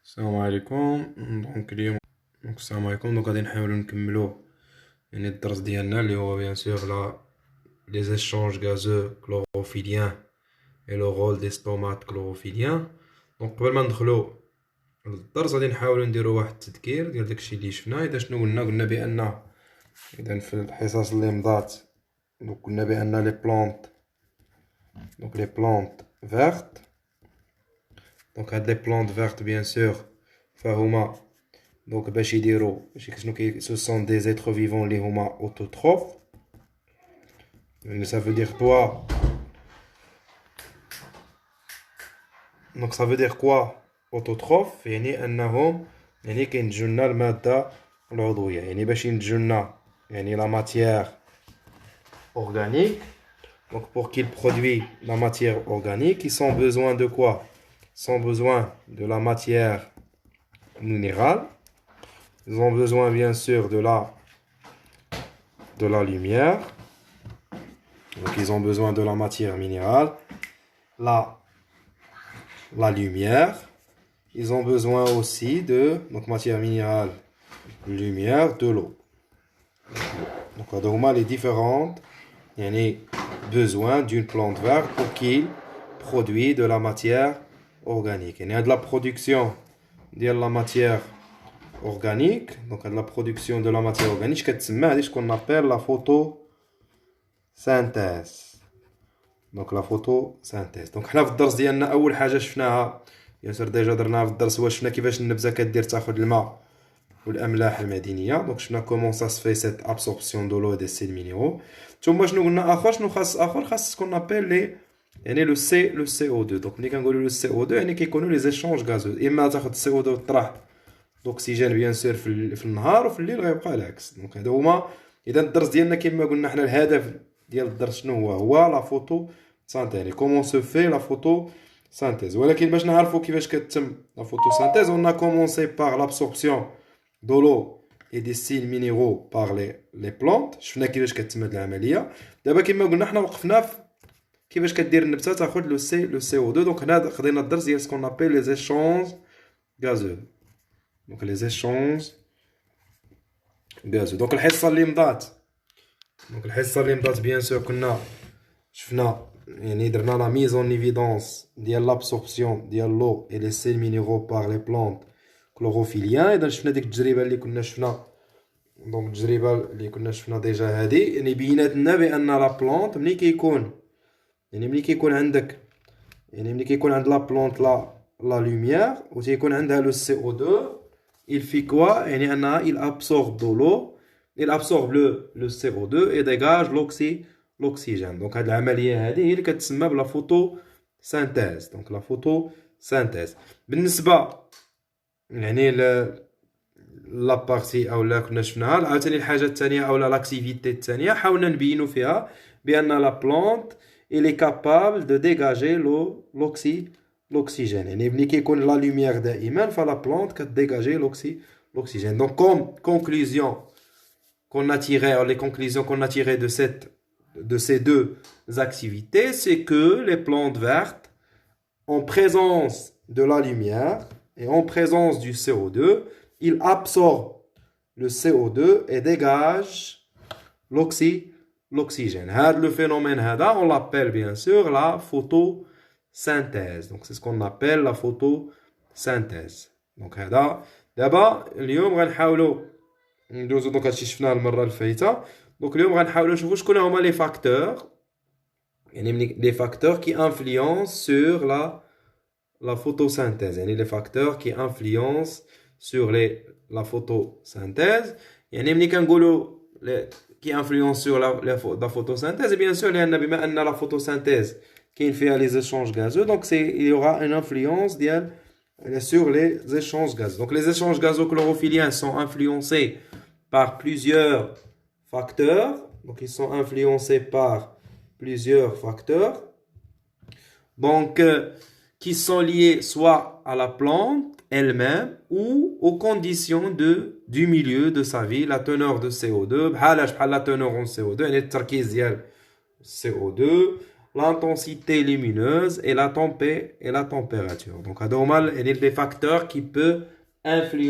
السلام عليكم. اليوم السلام عليكم. غادي نحاولوا نكملوا الدرس ديالنا اللي هو بيان سور لا لي زيشانج غازو كلوروفيليان اي لو رول دي ستومات كلوروفيليان. قبل ما ندخلوا للدرس غادي نحاولوا نديروا واحد التذكير ديال داكشي اللي شفنا. اذا شنو قلنا بان اذا في الحصص اللي مضات قلنا بان لي بلانت فيرت. هاد لي بلانت فيرت بيان سور فهما باش يديروا شنو سو سون دي زيتر فيفون اللي هما اوتوتروف. يعني ça veut dire quoi donc ça veut dire quoi autotrophe يعني انهم كينتجوا لنا الماده العضويه، يعني باش ينتجوا لنا la matière organique. Donc pour qu'ils produisent la matière organique, ils ont besoin de quoi? Ils ont besoin de la matière minérale. Ils ont besoin bien sûr de la lumière. Donc ils ont besoin de la matière minérale, la lumière. Ils ont besoin aussi de matière minérale, lumière, de l'eau. Donc on a les différentes besoins d'une plante verte pour qu'il produise de la matière organique. Il y a de la production de la matière organique. Donc la production de la matière organique, c'est ce qu'on appelle la photosynthèse. Donc la photosynthèse. Donc حنا في الدرس ديالنا اول حاجه شفناها ياسر ديجا درناها في الدرس، هو شفنا كيفاش النبزه كدير تاخذ الماء والاملاح المعدنيه. دونك شفنا كومون سا سفي سيت ابسوربسيون دو لو دي سيل مينيرو. ثم شنو قلنا اخر؟ شنو خاص سكون ابل لي لو CO2. دونك ملي كنقولوا لو CO2 كيكونوا لي زيشونج غازوز، اما تاخذ CO2 وتطرح الاكسجين بيان سور في النهار، وفي الليل غيبقى العكس. دونك هادو هما. اذا الدرس ديالنا كما قلنا حنا الهدف ديال الدرس شنو هو لا فوتو سانتيز، كومون سو في لا فوتو سانتيز. ولكن باش نعرفوا كيفاش كتتم لا فوتو سانتيز اون كومونسي باغ لابسوربسيون دو لو اي دي سيل مينيرو باغ لي بلانت. شفنا كيفاش كتتم هاد العمليه. دابا كما قلنا حنا وقفنا في كيفاش كدير النبته تاخذ لو CO2. دونك هنا خدينا الدرس ديال سكون ابل لي زيشونج غازو. دونك لي زيشونج غازو. دونك الحصه اللي مضات بيان سور كنا شفنا درنا لا ميز اون ايفيدونس ديال لابسوربسيون ديال لو اي لي سيل مينيرو باغ لي بلانت كلوروفيليان. اذا شفنا ديك التجربه اللي كنا شفنا، دونك التجربه اللي كنا شفنا ديجا هذه بينات لنا بان لا بلانت ملي كيكون عندك ملي كيكون عند لا بلانت لا لوميير و تيكون عندها لو CO2، il fait quoi انها il absorbe de l'eau، il absorbe le CO2 et dégage l'oxygène. donc هاد العمليه هذه هي اللي كتسمى بلا فوتو سانتيز. دونك لا فوتو سانتيز بالنسبه لا بارتي او لا كنا شفناها. عاوتاني الحاجه الثانيه او لاكتيفيتي الثانيه حاولنا نبينوا فيها بان لا بلانت il est capable de dégager l'oxygène. ملي كيكون لا لوميير دائما فلا بلانت كتديجاجي l'oxygène. donc comme conclusion qu'on a tiré, les conclusions qu'on a tirées de ces deux activités, c'est que les plantes vertes, en présence de la lumière et en présence du CO2, ils absorbent le CO2 et dégagent l'oxygène. Le phénomène, on l'appelle bien sûr la photosynthèse. Donc c'est ce qu'on appelle la photosynthèse. Donc d'abord, اليوم غنحاولوا ندوزو دونك هادشي شفناه المره الفايته. دونك اليوم غنحاولوا نشوفوا شكون هما لي فاكتور، لي فاكتور كي انفلونس سور la photosynthèse. les facteurs qui influencent sur la photosynthèse. ملي كنقولوا qui influencent sur la photosynthèse, bien sûr لان بما ان la photosynthèse كاين فيها les échanges gazeux, donc il y aura une influence sur les échanges gazeux. Donc les échanges gazo-chlorophylliens sont influencés par plusieurs facteurs. Donc ils sont influencés par plusieurs facteurs. Donc qui sont liés soit à la plante elle-même ou aux conditions du milieu de sa vie, la teneur de CO2, بحال la teneur en CO2 التركيز ديال CO2 l'intensité lumineuse et la température. Donc, il y a des facteurs qui peuvent influencer